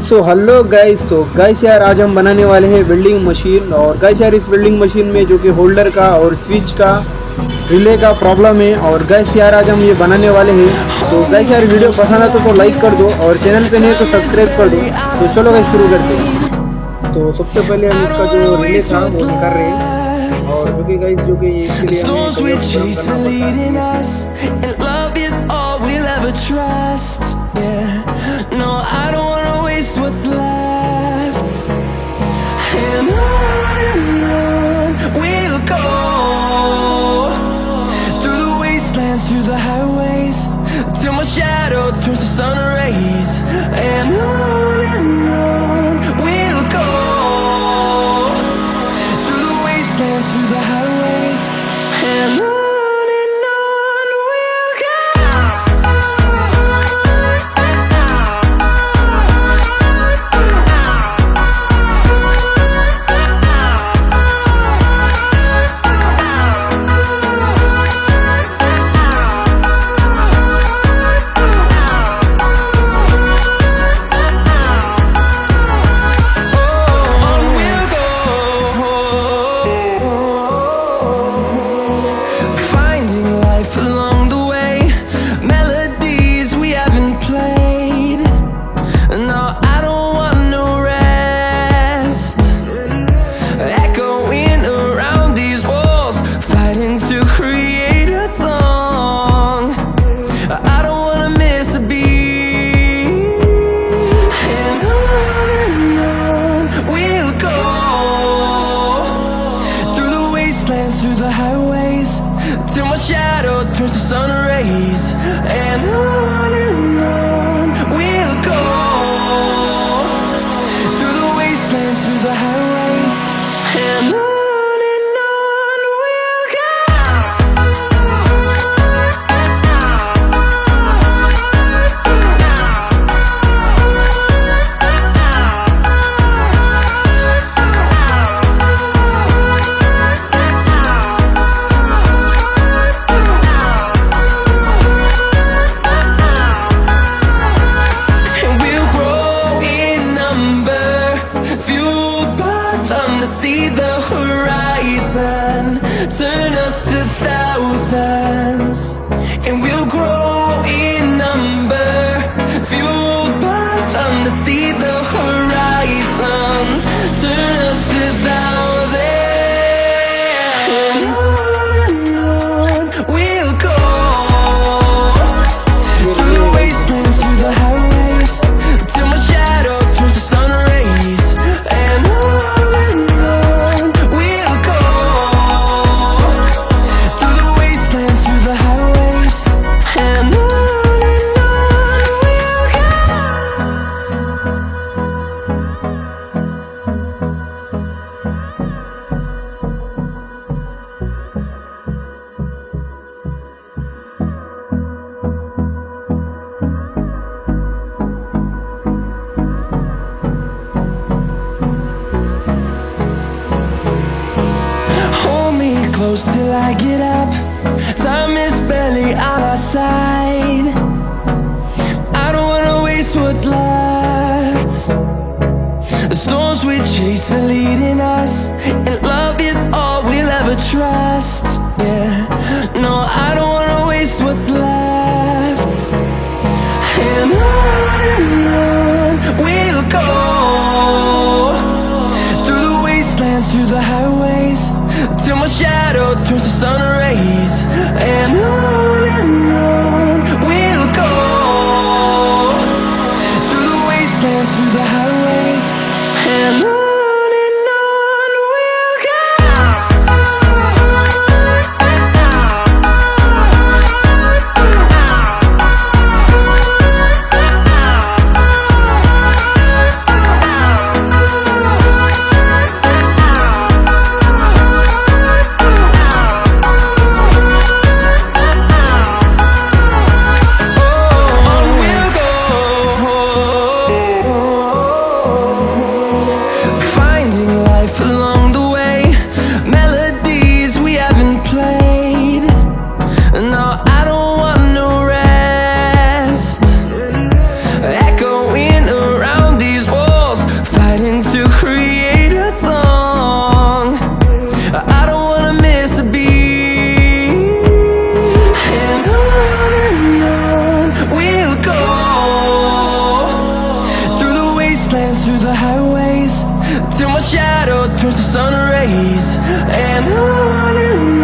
So hello guys. यार आज हम बनाने वाले हैं वेल्डिंग मशीन। और गाइस यार इस वेल्डिंग मशीन में जो कि होल्डर का और स्विच का रिले का प्रॉब्लम है। और गाइस यार आज हम ये बनाने वाले हैं। तो गाइस यार वीडियो पसंद आता तो लाइक कर दो और चैनल पे नहीं तो सब्सक्राइब कर दो। तो चलो गाइस शुरू करते हैं। तो सबसे पहले हम इसका जो रिले था वो निकाल रहे हैं। और जो कि गाइस जो कि इसके लिए हमें करना through the highways till my shadow turns to sun rays, and on we'll go through the wastelands, through the highways, and on we'll go. Through the highways till my shadow turns to sun rays, and on we'll go through the wastelands, through the highways, and on we'll go. See the horizon turn us to thousands, and we'll grow in number, fueled by them to see the horizon turn us to thousands, and on we'll go through the wastelands, through the highways till my shadow turns to sun rays, and on close till I get up. Time is barely on our side. I don't wanna waste what's left. The storms we chase are leading us, and love is all we'll ever trust. Yeah, no, I don't wanna waste what's left. And on we'll go through the wastelands, through the highways till my shadow turns to sun rays, and on we'll go through the wastelands, through the highways, and on we'll go. dance through the highways till my shadow turns to sun rays. And on